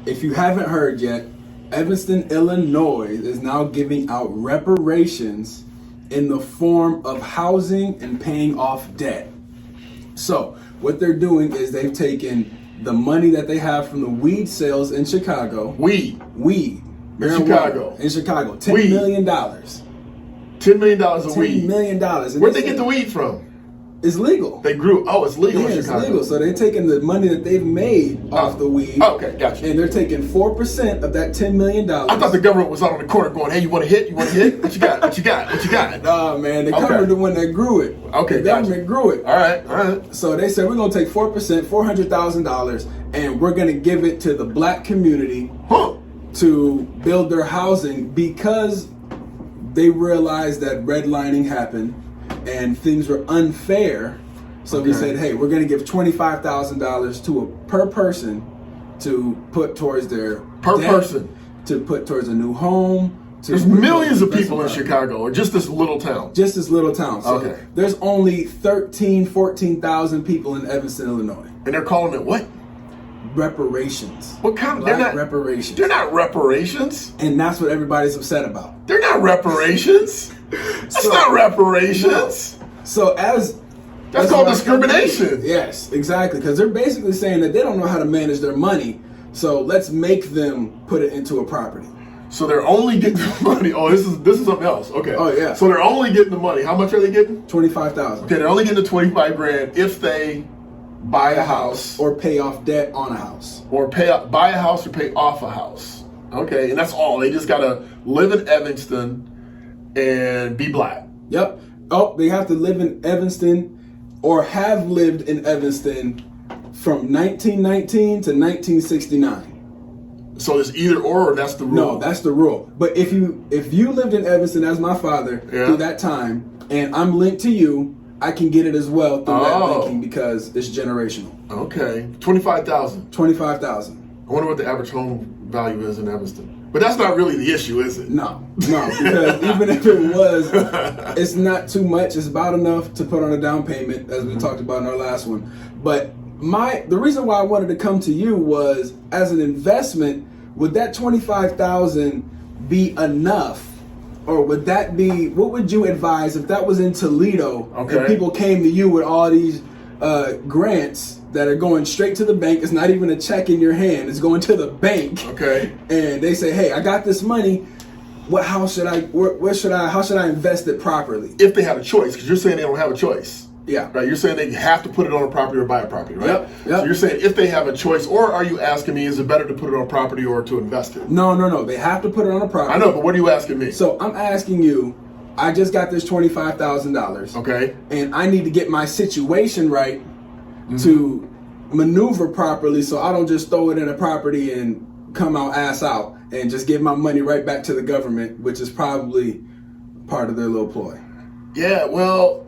if you haven't heard yet, Evanston, Illinois is now giving out reparations in the form of housing and paying off debt. So what they're doing is they've taken the money that they have from the weed sales in Chicago. Weed. In Chicago. $10 million. $10 million of weed. $10 million. Where'd they get the weed from? It's legal. They grew. Oh, it's legal in Chicago. It's legal. So they're taking the money that they've made off the weed. Okay, gotcha. And they're taking 4% of that $10 million. I thought the government was out on the corner going, "Hey, you want to hit? You want to hit? What you got? What you got? What you got?" Nah, man, the government the one that grew it. Okay, the government grew it. All right. So they said we're gonna take 4%, $400,000, and we're gonna give it to the black community to build their housing because they realized that redlining happened and things were unfair. So we said, hey, we're going to give $25,000 to per person to put towards their person to put towards a new home. There's millions of people in Chicago, or just this little town? Just this little town. So there's only 14,000 people in Evanston, Illinois. And they're calling it what? Reparations. What kind? They're not reparations. They're not reparations. And that's what everybody's upset about. They're not reparations. That's not reparations. No. So that's called discrimination. Yes, exactly. Because they're basically saying that they don't know how to manage their money. So let's make them put it into a property. So they're only getting the money. Oh, this is something else. Okay. Oh yeah. So they're only getting the money. How much are they getting? $25,000. Okay, they're only getting the $25,000 if they buy a house or pay off debt on a house, or buy a house or pay off a house. Okay, and that's all. They just gotta live in Evanston and be black. Yep. Oh, they have to live in Evanston or have lived in Evanston from 1919 to 1969. So it's either or that's the rule? No, that's the rule. But if you lived in Evanston as my father through that time, and I'm linked to you, I can get it as well through that linking because it's generational. Okay, $25,000. $25,000. I wonder what the average home value is in Evanston. But that's not really the issue, is it? No, because even if it was, it's not too much. It's about enough to put on a down payment, as we talked about in our last one. But the reason why I wanted to come to you was, as an investment, would that $25,000 be enough? Or would that be, what would you advise if that was in Toledo and people came to you with all these grants that are going straight to the bank? It's not even a check in your hand. It's going to the bank. Okay. And they say, hey, I got this money. How should I invest it properly? If they have a choice, because you're saying they don't have a choice. Yeah. Right. You're saying they have to put it on a property or buy a property, right? Yep. So you're saying if they have a choice, or are you asking me, is it better to put it on a property or to invest it? No. They have to put it on a property. I know, but what are you asking me? So I'm asking you, I just got this $25,000. Okay. And I need to get my situation right to maneuver properly so I don't just throw it in a property and come out ass out and just give my money right back to the government, which is probably part of their little ploy. Yeah, well,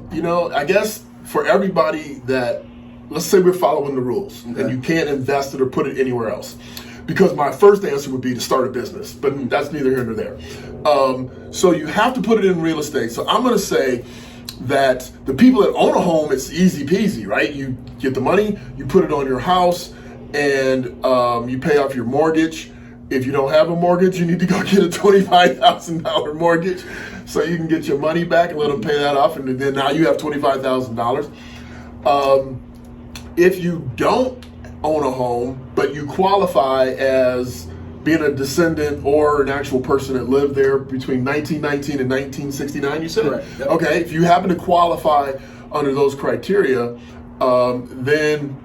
I guess for everybody that, let's say we're following the rules and you can't invest it or put it anywhere else. Because my first answer would be to start a business, but that's neither here nor there. So you have to put it in real estate. So I'm going to say that the people that own a home, it's easy peasy, right? You get the money, you put it on your house, and you pay off your mortgage. If you don't have a mortgage, you need to go get a $25,000 mortgage so you can get your money back and let them pay that off, and then now you have $25,000. If you don't own a home, but you qualify as being a descendant or an actual person that lived there between 1919 and 1969, you said? Correct. Yep. Okay, if you happen to qualify under those criteria, then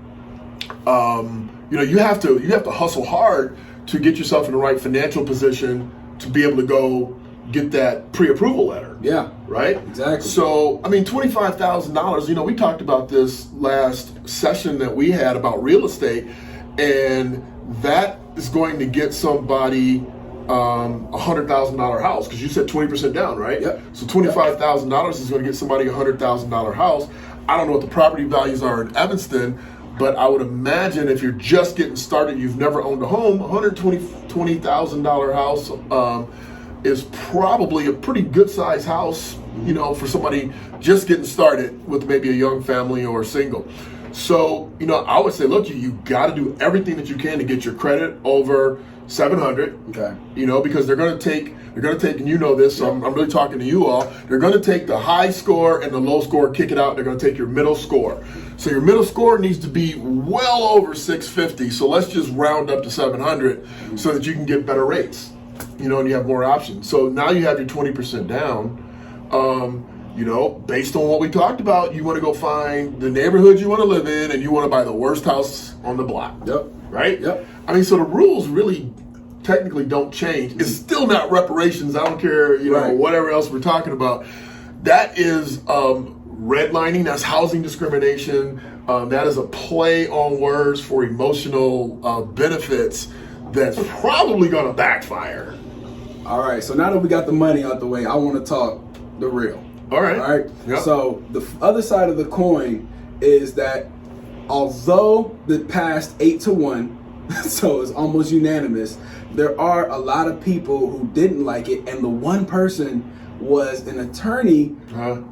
you have to hustle hard to get yourself in the right financial position to be able to go get that pre-approval letter. Yeah. Right? Exactly. So, $25,000, we talked about this last session that we had about real estate, and that is going to get somebody $100,000 house, because you said 20% down, right? Yep. So $25,000 is going to get somebody a $100,000 house. I don't know what the property values are in Evanston, but I would imagine if you're just getting started, you've never owned a home, $120,000 house is probably a pretty good size house, for somebody just getting started with maybe a young family or single. So, I would say, look, you got to do everything that you can to get your credit over 700. Okay. Because they're going to take, and you know this, so I'm really talking to you all. They're going to take the high score and the low score, kick it out. They're going to take your middle score. So your middle score needs to be well over 650. So let's just round up to 700 so that you can get better rates, and you have more options. So now you have your 20% down. Based on what we talked about, you want to go find the neighborhood you want to live in, and you want to buy the worst house on the block. Yep. Right? Yep. So the rules really technically don't change. It's still not reparations. I don't care, whatever else we're talking about. That is redlining. That's housing discrimination. That is a play on words for emotional benefits that's probably going to backfire. All right. So now that we got the money out the way, I want to talk the real. All right. All right. Yep. So the other side of the coin is that although the passed 8-1, so it's almost unanimous, there are a lot of people who didn't like it, and the one person was an attorney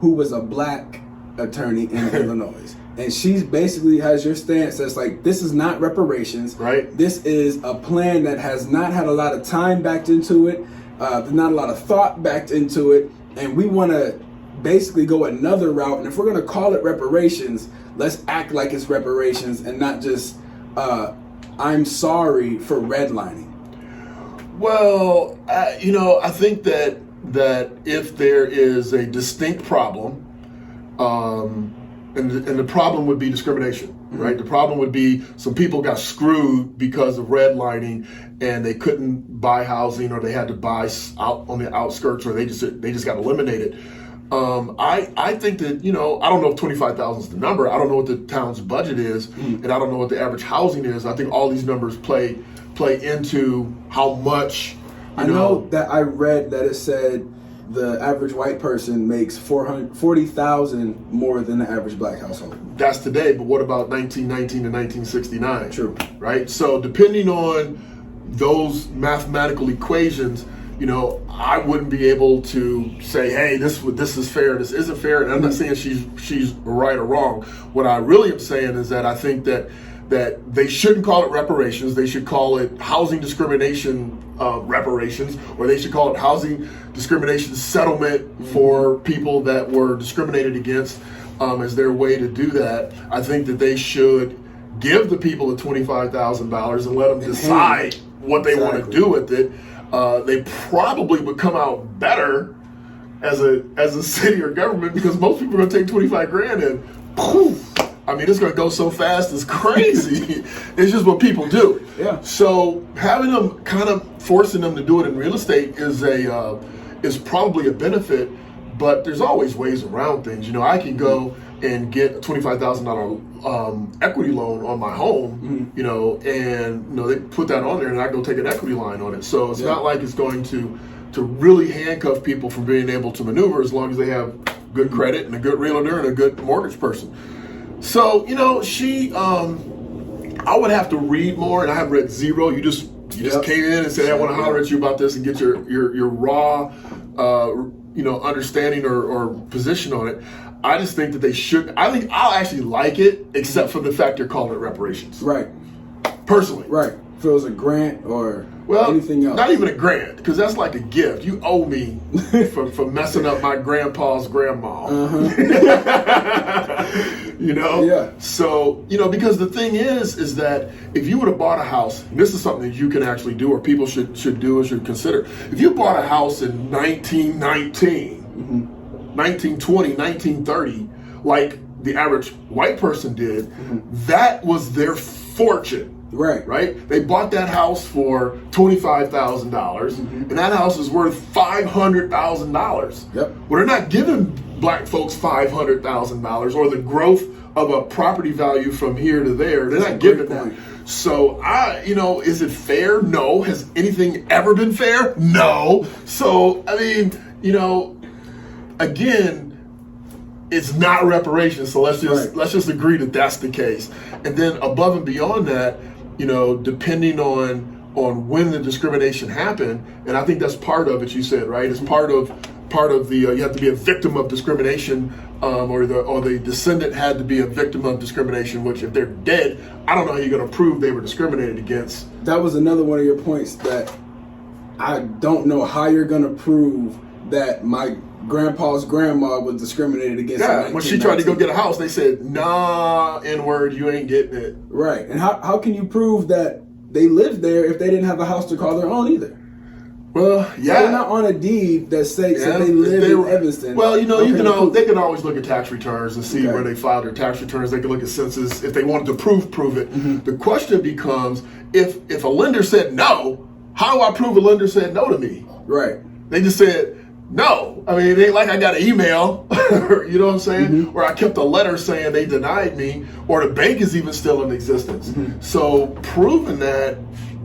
who was a black attorney in Illinois. And she's basically has your stance that's like, this is not reparations. Right. This is a plan that has not had a lot of time backed into it, not a lot of thought backed into it, and we want to basically go another route. And if we're going to call it reparations, let's act like it's reparations and not just I'm sorry for redlining. Well, I think that if there is a distinct problem, and the problem would be discrimination, right? The problem would be some people got screwed because of redlining, and they couldn't buy housing, or they had to buy out on the outskirts, or they just got eliminated. I think that, I don't know if 25,000 is the number. I don't know what the town's budget is, and I don't know what the average housing is. I think all these numbers play into how much. I know that I read that it said the average white person makes $440,000 more than the average black household. That's today, but what about 1919 to 1969? True. Right? So depending on those mathematical equations, I wouldn't be able to say, hey, this is fair, this isn't fair. And I'm not saying she's right or wrong. What I really am saying is that I think that they shouldn't call it reparations. They should call it housing discrimination reparations, or they should call it housing discrimination settlement for people that were discriminated against as their way to do that. I think that they should give the people the $25,000 and let them decide what they want to do with it. They probably would come out better as a city or government, because most people are going to take 25 grand and poof. It's going to go so fast, it's crazy. It's just what people do. Yeah. So having them, kind of forcing them to do it in real estate is probably a benefit, but there's always ways around things. I can go and get a $25,000 equity loan on my home, and they put that on there, and I go take an equity line on it. So it's not like it's going to really handcuff people from being able to maneuver, as long as they have good credit and a good realtor and a good mortgage person. So, I would have to read more, and I have read zero. You just came in and said, hey, I want to holler at you about this and get your raw, understanding or position on it. I just think that they should. I think I'll actually like it, except for the fact you're calling it reparations. Right. Personally. Right. If it was a grant or anything else. Not even a grant, because that's like a gift. You owe me for messing up my grandpa's grandma. Yeah. So, because the thing is that if you would have bought a house, and this is something that you can actually do, or people should do or should consider. If you bought a house in 1919, 1920, 1930, like the average white person did, that was their fortune. Right? They bought that house for $25,000, and that house is worth $500,000. Yep. Well, they're not giving black folks $500,000 or the growth of a property value from here to there. They're not giving that. So, is it fair? No. Has anything ever been fair? No. So, again, it's not reparations. So let's just agree that that's the case. And then above and beyond that, depending on when the discrimination happened, and I think that's part of it. You said, right? It's part of part of the you have to be a victim of discrimination, or the descendant had to be a victim of discrimination. Which, if they're dead, I don't know how you're going to prove they were discriminated against. That was another one of your points, that I don't know how you're going to prove that my grandpa's grandma was discriminated against. Yeah, when she tried to go get a house, they said, "Nah, N-word, you ain't getting it." Right, and how can you prove that they lived there if they didn't have a house to call their own either? Well, yeah, they're not on a deed that says that they live in Evanston. Well, they can always look at tax returns and see where they filed their tax returns. They can look at census if they wanted to prove it. Mm-hmm. The question becomes, if a lender said no, how do I prove a lender said no to me? Right. They just said no. I mean, it ain't like I got an email, you know what I'm saying? Mm-hmm. Or I kept a letter saying they denied me, or the bank is even still in existence. Mm-hmm. So proving that,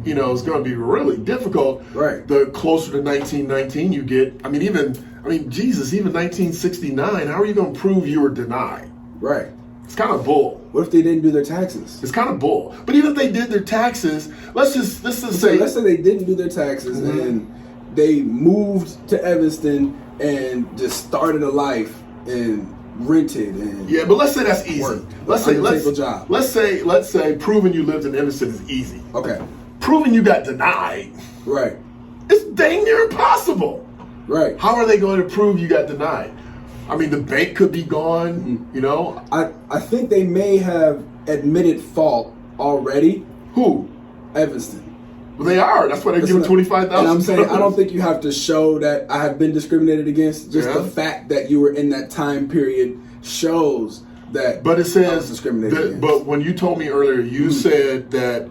it's going to be really difficult. Right. The closer to 1919 you get, even 1969, how are you going to prove you were denied? Right. It's kind of bull. What if they didn't do their taxes? It's kind of bull. But even if they did their taxes, let's say they didn't do their taxes, mm-hmm. and they moved to Evanston and just started a life and rented and but let's say that's easy. Worked. Let's say proving you lived in Evanston is easy. Okay. Proving you got denied, right? It's dang near impossible. Right. How are they going to prove you got denied? The bank could be gone. Mm-hmm. I think they may have admitted fault already. Who? Evanston. Well, they are. That's why they give them $25,000. And I'm saying, I don't think you have to show that I have been discriminated against. Just the fact that you were in that time period shows that. But it says I was discriminated against. But when you told me earlier, you said that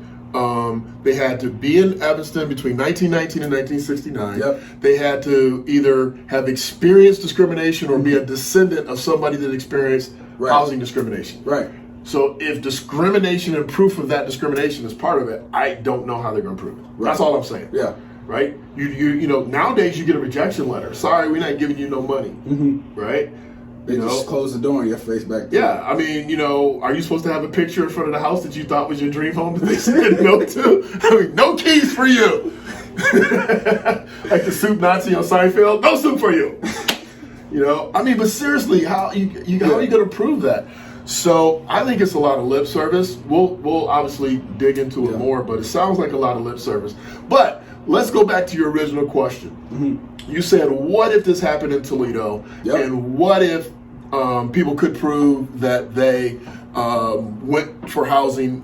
they had to be in Evanston between 1919 and 1969. Yep. They had to either have experienced discrimination or be a descendant of somebody that experienced housing discrimination. Right. So if discrimination and proof of that discrimination is part of it, I don't know how they're going to prove it. Right. That's all I'm saying. Yeah. Right? Nowadays you get a rejection letter. Sorry, we're not giving you no money. Mm-hmm. Right? They just close the door in your face back there. Yeah, are you supposed to have a picture in front of the house that you thought was your dream home that they said no to? No keys for you. Like the soup Nazi on Seinfeld, no soup for you. But seriously, how are you going to prove that? So I think it's a lot of lip service. We'll obviously dig into it more, but it sounds like a lot of lip service. But let's go back to your original question. Mm-hmm. You said, what if this happened in Toledo? Yep. And what if people could prove that they went for housing?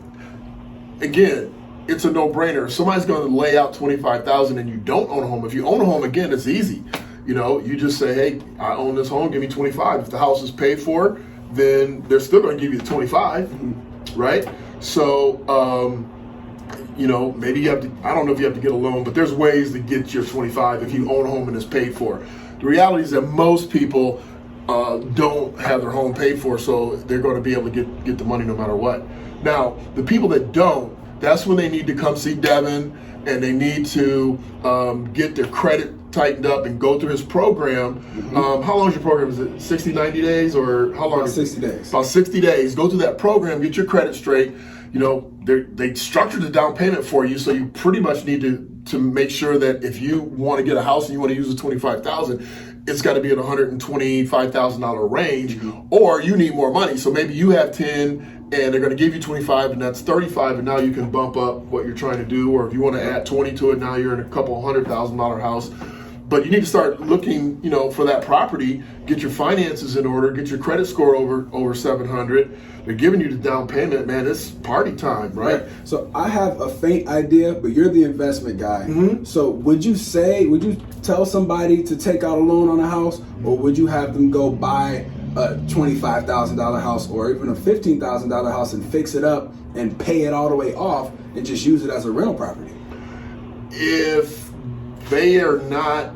Again, it's a no-brainer. If somebody's going to lay out $25,000 and you don't own a home, if you own a home, again, it's easy. You just say, hey, I own this home, give me $25,000. If the house is paid for, then they're still going to give you the $25,000, mm-hmm. right? So, maybe you have to, I don't know if you have to get a loan, but there's ways to get your $25,000 if you own a home and it's paid for. The reality is that most people don't have their home paid for, so they're going to be able to get the money no matter what. Now, the people that don't, that's when they need to come see Devon, and they need to get their credit tightened up and go through his program. Mm-hmm. How long is your program? Is it 60, 90 days, or how long? About 60 days. About 60 days. Go through that program, get your credit straight. They structured the down payment for you, so you pretty much need to make sure that if you want to get a house and you want to use the $25,000, it's got to be in $125,000 range, mm-hmm. or you need more money. So maybe you have 10 and they're going to give you 25, and that's 35, and now you can bump up what you're trying to do. Or if you want to add 20 to it, now you're in a couple $100,000 house. But you need to start looking, for that property, get your finances in order, get your credit score over 700. They're giving you the down payment, man. It's party time, right? So I have a faint idea, but you're the investment guy. Mm-hmm. So would you tell somebody to take out a loan on a house, or would you have them go buy a $25,000 house or even a $15,000 house and fix it up and pay it all the way off and just use it as a rental property? If they are not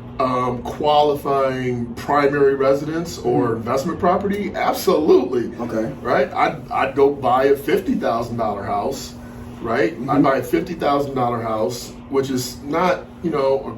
qualifying primary residence or investment property, absolutely. Okay. Right? I'd go buy a $50,000 house, right? Mm-hmm. I'd buy a $50,000 house, which is not, a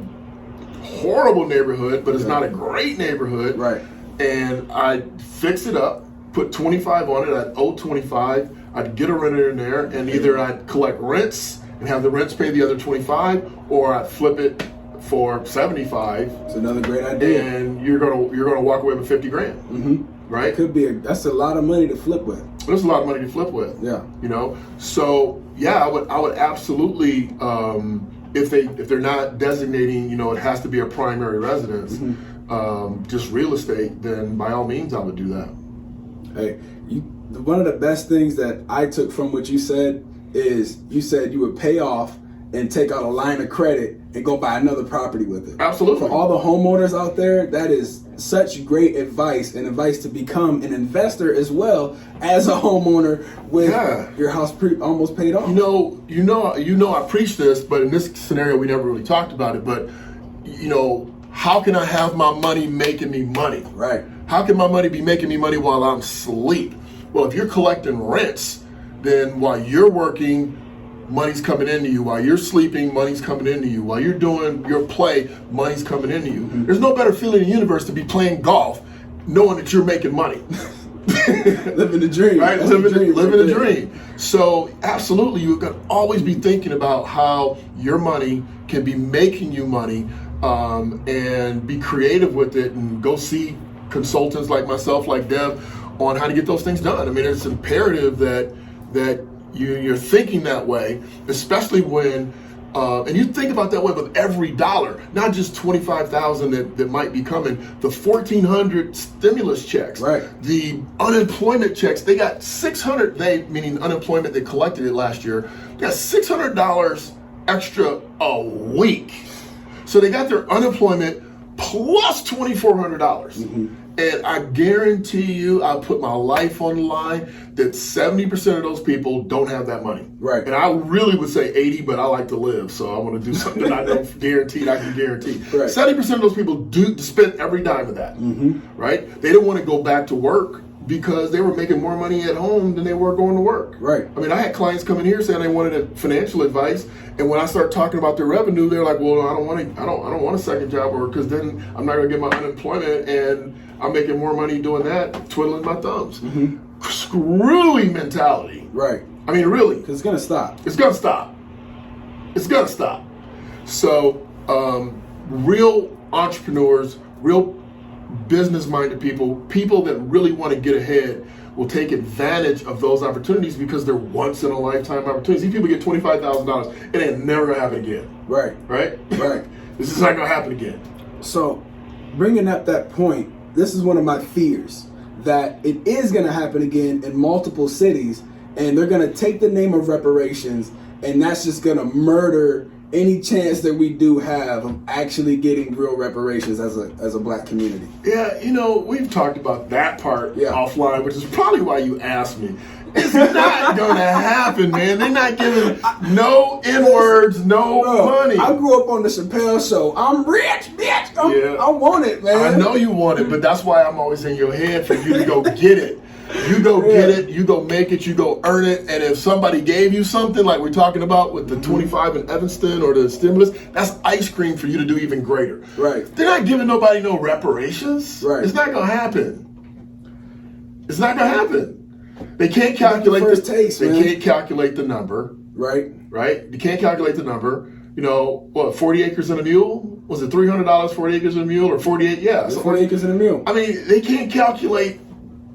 horrible neighborhood, but it's not a great neighborhood. Right. And I'd fix it up, put 25 on it, I'd owe 25, I'd get a renter in there, and either I'd collect rents and have the rents pay the other 25, or I'd flip it for 75. It's another great idea. And you're gonna walk away with 50 grand. Mm-hmm. Right? That's a lot of money to flip with. There's a lot of money to flip with. Yeah. You know? So yeah, I would absolutely if they're not designating, you know, it has to be a primary residence, just real estate, then by all means I would do that. Hey, one of the best things that I took from what you said is you said you would pay off and take out a line of credit and go buy another property with it. Absolutely. For all the homeowners out there, that is such great advice, and advice to become an investor as well as a homeowner with your house almost paid off. You know, I preach this, but in this scenario, we never really talked about it. But you know, how can I have my money making me money? Right. How can my money be making me money while I'm asleep? Well, if you're collecting rents, then while you're working, money's coming into you. While you're sleeping, money's coming into you. While you're doing your play, money's coming into you. There's no better feeling in the universe to be playing golf knowing that you're making money. Living the dream. Right? Living the dream. So absolutely, you can always be thinking about how your money can be making you money, and be creative with it, and go see consultants like myself, like Dev, on how to get those things done. I mean, it's imperative that you're thinking that way, especially when, and you think about that way with every dollar, not just $25,000 that might be coming, the 1,400 stimulus checks, right? The unemployment checks. They got $600. Meaning unemployment. They collected it last year. They got $600 extra a week. So they got their unemployment plus $2,400. And I guarantee you, I put my life on the line, that 70% of those people don't have that money. Right. And I really would say 80, but I like to live, so I want to do something I know guaranteed I can guarantee. Right. 70% of those people do spend every dime of that. Right? They don't want to go back to work because they were making more money at home than they were going to work. Right. I mean, I had clients come in here saying they wanted financial advice, and when I start talking about their revenue, they're like, "Well, I don't want a second job, or because then I'm not going to get my unemployment, and I'm making more money doing that, twiddling my thumbs." Screwy mentality. Right. I mean, really. Because it's going to stop. It's going to stop. It's going to stop. So, real entrepreneurs, real business-minded people that really want to get ahead, will take advantage of those opportunities because they're once-in-a-lifetime opportunities. These people get $25,000. It ain't never going to happen again. Right. Right? Right. This is not going to happen again. So, bringing up that point, this is one of my fears, that it is going to happen again in multiple cities, and they're going to take the name of reparations, and that's just going to murder any chance that we do have of actually getting real reparations as a black community. Yeah, you know, we've talked about that part offline, which is probably why you asked me. It's not going to happen, man. They're not giving no N-words, no money. I grew up on the Chappelle Show. I'm rich, bitch. I want it, man. I know you want it, but that's why I'm always in your head for you to go get it. You go get it, you go make it, you go earn it, and if somebody gave you something like we're talking about with the 25 in Evanston or the stimulus, that's ice cream for you to do even greater. Right. They're not giving nobody no reparations. Right. It's not going to happen. It's not going to happen. They can't calculate they can't calculate the number. Right. Right? You can't calculate the number. You know, what, 40 acres and a mule? Was it $300, 40 acres and a mule, or 48? Yeah. 40 acres and a mule. I mean, they can't calculate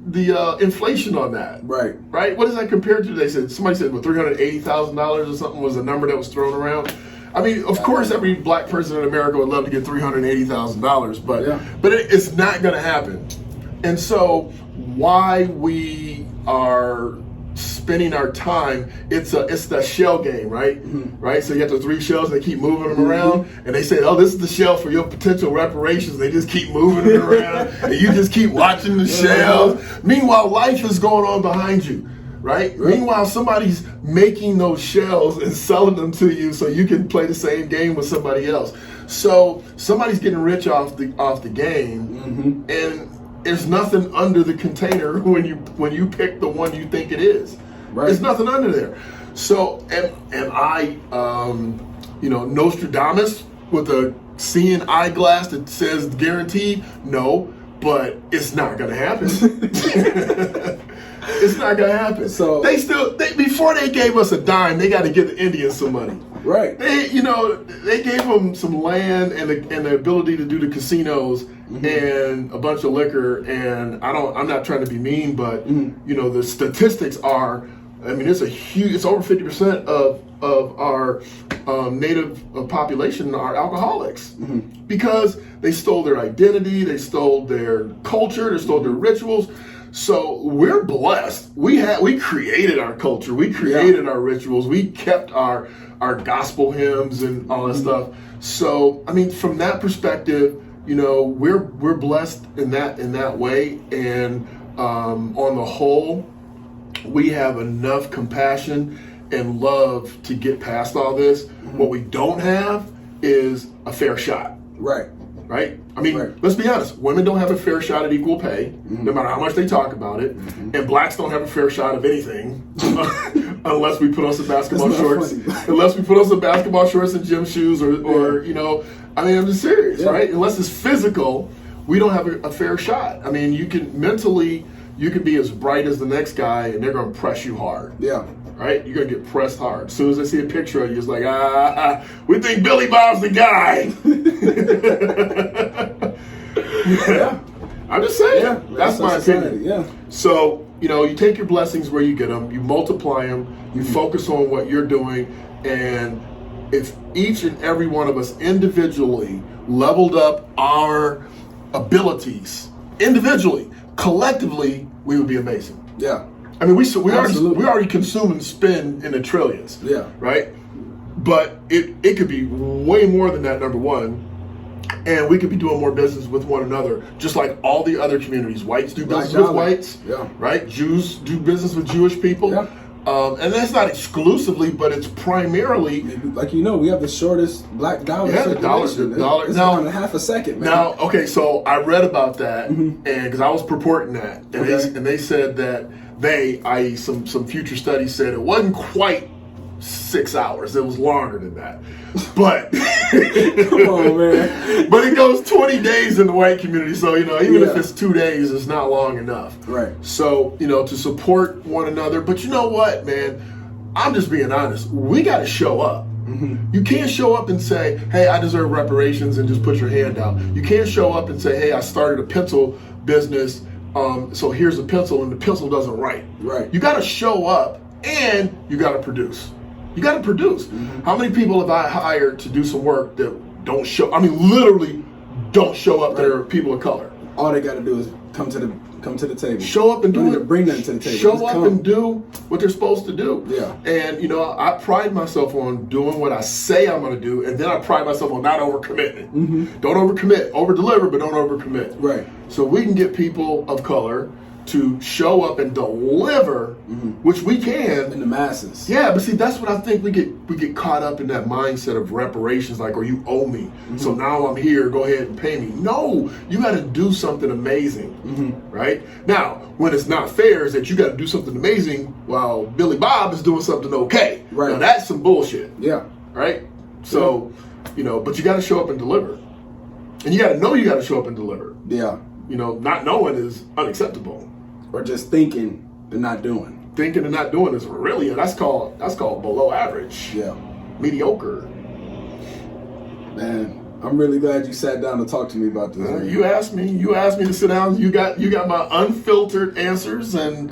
the inflation on that. Right. Right? What is that compared to? They said, somebody said, well, $380,000 or something was a number that was thrown around. I mean, of course, every black person in America would love to get $380,000, but it's not going to happen. And so why we are spending our time, it's the shell game, right? Right? So you have the 3 shells, they keep moving them around, and they say, oh, this is the shell for your potential reparations. They just keep moving it around, and you just keep watching the shells. Meanwhile, life is going on behind you, right? Meanwhile, somebody's making those shells and selling them to you so you can play the same game with somebody else. So somebody's getting rich off the game, and there's nothing under the container when you pick the one you think it is. Right. There's nothing under there. So am I, Nostradamus with a seeing eyeglass that says guaranteed? No, but it's not going to happen. It's not going to happen. So before they gave us a dime, they got to give the Indians some money. Right. They gave them some land and the ability to do the casinos and a bunch of liquor. And I'm not trying to be mean, but the statistics are, I mean, it's over 50% of our native population are alcoholics because they stole their identity, they stole their culture, they stole their rituals. So we're blessed. We created our culture, we created our rituals, we kept our gospel hymns and all that stuff. So I mean, from that perspective, we're blessed in that way. And on the whole, we have enough compassion and love to get past all this. What we don't have is a fair shot. Right. I mean, let's be honest. Women don't have a fair shot at equal pay, no matter how much they talk about it. And blacks don't have a fair shot of anything unless we put on some basketball shorts. Unless we put on some basketball shorts and gym shoes or I mean, I'm just serious, right? Unless it's physical, we don't have a fair shot. I mean, you can be as bright as the next guy and they're going to press you hard. Yeah. Right? You're going to get pressed hard. As soon as they see a picture of you, it's like, we think Billy Bob's the guy. I'm just saying. Yeah, that's my opinion. Yeah. So, you take your blessings where you get them, you multiply them, you focus on what you're doing, and if each and every one of us individually leveled up our abilities, individually, collectively, we would be amazing. Yeah. I mean, we already consume and spend in the trillions. Yeah. Right? But it could be way more than that, number one. And we could be doing more business with one another, just like all the other communities. Whites do business with whites. Yeah. Right? Jews do business with Jewish people. Yeah. And that's not exclusively, but it's primarily... Like, we have the shortest black dollar circulation. The dollar. It's now, in half a second, man. Now, okay, so I read about that, and because I was purporting that, and they said that i.e. some future studies said it wasn't quite 6 hours. It was longer than that. But come on, man. But it goes 20 days in the white community. So, even if it's 2 days, it's not long enough. Right. So, to support one another. But you know what, man? I'm just being honest. We got to show up. You can't show up and say, hey, I deserve reparations and just put your hand out. You can't show up and say, hey, I started a pencil business. So here's a pencil and the pencil doesn't write. Right. You got to show up and you got to produce. You got to produce. How many people have I hired to do some work that don't show? I mean, literally don't show up. That are people of color. All they got to do is come to the table. Show up and do it. Bring them to the table. Show up and do what they're supposed to do. Yeah. And I pride myself on doing what I say I'm going to do, and then I pride myself on not overcommitting. Don't overcommit. Over deliver, but don't overcommit. Right. So we can get people of color to show up and deliver, which we can in the masses. Yeah, but see, that's what I think we get caught up in, that mindset of reparations, like, or you owe me, so now I'm here, go ahead and pay me. No, you got to do something amazing, right? Now, when it's not fair is that you got to do something amazing while Billy Bob is doing something okay. Right. Now that's some bullshit. Yeah. Right. So, but you got to show up and deliver, and you got to know you got to show up and deliver. Yeah. Not knowing is unacceptable. Or just thinking and not doing. Thinking and not doing is really, that's called below average. Yeah. Mediocre. Man, I'm really glad you sat down to talk to me about this. You asked me to sit down. You got my unfiltered answers, and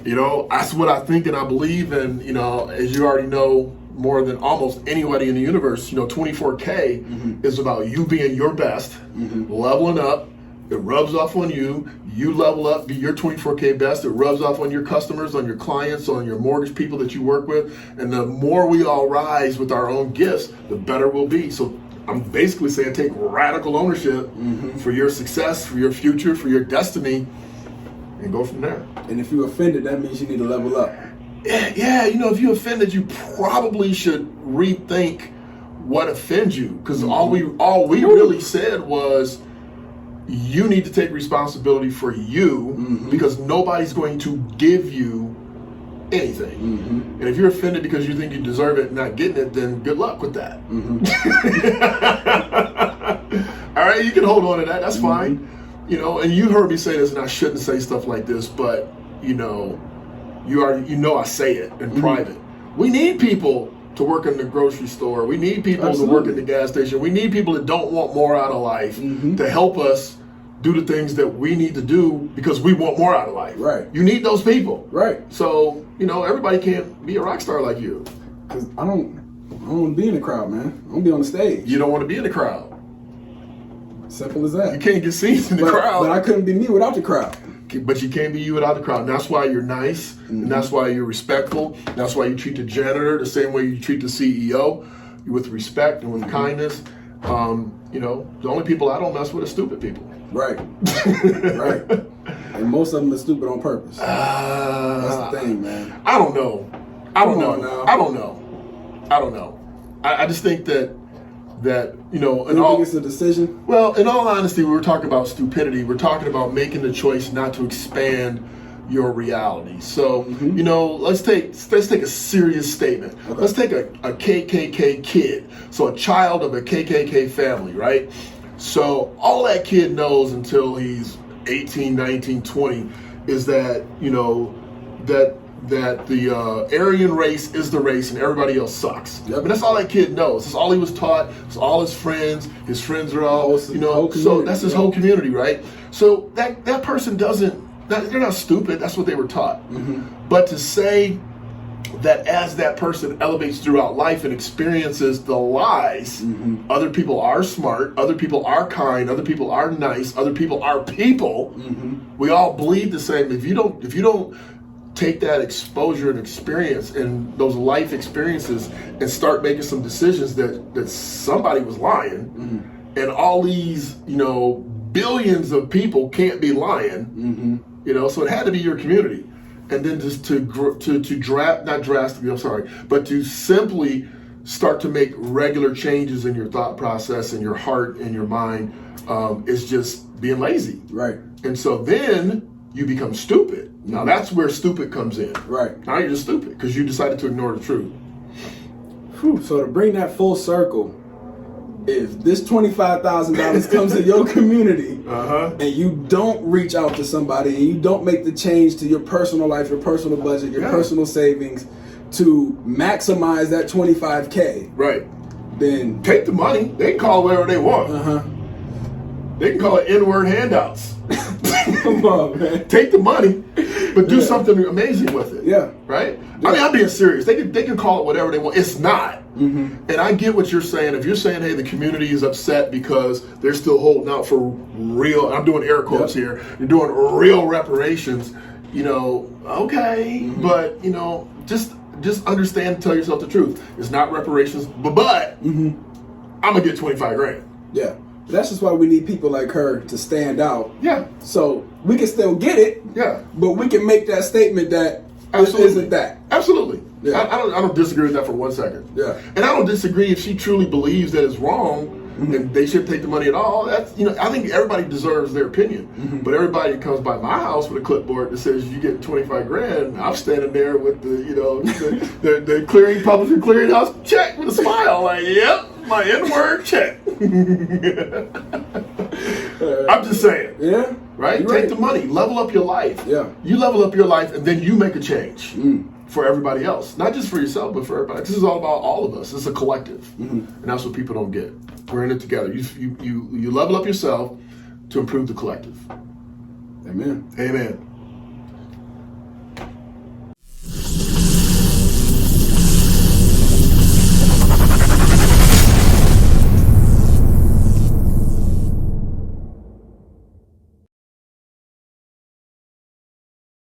that's what I think and I believe. And as you already know, more than almost anybody in the universe, 24K is about you being your best, leveling up. It rubs off on you. You level up, be your 24K best. It rubs off on your customers, on your clients, on your mortgage people that you work with. And the more we all rise with our own gifts, the better we'll be. So I'm basically saying take radical ownership for your success, for your future, for your destiny, and go from there. And if you're offended, that means you need to level up. Yeah, if you're offended, you probably should rethink what offends you. Because all we really said was, you need to take responsibility for you, because nobody's going to give you anything. And if you're offended because you think you deserve it and not getting it, then good luck with that. All right, you can hold on to that. That's fine. And you heard me say this, and I shouldn't say stuff like this, but I say it in private. We need people to work in the grocery store. We need people to work at the gas station. We need people that don't want more out of life to help us do the things that we need to do because we want more out of life. Right. You need those people. Right. So, everybody can't be a rock star like you. Because I don't want to be in the crowd, man. I want to be on the stage. You don't want to be in the crowd. Simple as that. You can't get seen in the crowd. But I couldn't be me without the crowd. But you can't be you without the crowd. And that's why you're nice. And that's why you're respectful. And that's why you treat the janitor the same way you treat the CEO, with respect and with kindness. The only people I don't mess with are stupid people. Right. Right. And most of them are stupid on purpose. That's the thing, man. I don't know. I don't know. I just think that you think it's a decision? Well, in all honesty, we were talking about stupidity. We're talking about making the choice not to expand your reality. So, let's take a serious statement. Okay. Let's take a KKK kid. So a child of a KKK family, right? So all that kid knows until he's 18, 19, 20 is that, that the Aryan race is the race and everybody else sucks. Yep. I mean, that's all that kid knows. That's all he was taught. It's all his friends. His friends are all, so that's his whole community, right? So that person they're not stupid. That's what they were taught. But to say that as that person elevates throughout life and experiences the lies, other people are smart, other people are kind, other people are nice, other people are people. We all bleed the same. If you don't take that exposure and experience and those life experiences and start making some decisions that somebody was lying, and all these billions of people can't be lying, so it had to be your community. And then just but to simply start to make regular changes in your thought process and your heart and your mind is just being lazy. Right. And so then you become stupid. Now that's where stupid comes in. Right. Now you're just stupid because you decided to ignore the truth. So to bring that full circle, if this $25,000 comes in your community and you don't reach out to somebody and you don't make the change to your personal life, your personal budget, your personal savings to maximize that $25K, right? Then take the money. They can call it whatever they want. They can call it N-word handouts. Come on, man. Take the money, but do something amazing with it. Yeah. Right? Yeah. I mean, I'm being serious. They can call it whatever they want. It's not. And I get what you're saying. If you're saying, hey, the community is upset because they're still holding out for real, I'm doing air quotes here, you're doing real reparations, okay. But, just understand and tell yourself the truth. It's not reparations, but I'm going to get 25 grand. Yeah. That's just why we need people like her to stand out. Yeah. So we can still get it. Yeah. But we can make that statement that this isn't that. Absolutely. Yeah. I don't disagree with that for 1 second. Yeah. And I don't disagree if she truly believes that it's wrong and they should take the money at all. That's I think everybody deserves their opinion. But everybody that comes by my house with a clipboard that says you get 25 grand, I'm standing there with the the publisher clearinghouse check with a smile, like, yep, my N-word check. I'm just saying. Yeah. Right? Take the money. Level up your life. Yeah. You level up your life and then you make a change for everybody else. Not just for yourself, but for everybody. This is all about all of us. It's a collective. And that's what people don't get. We're in it together. You level up yourself to improve the collective. Amen. Amen.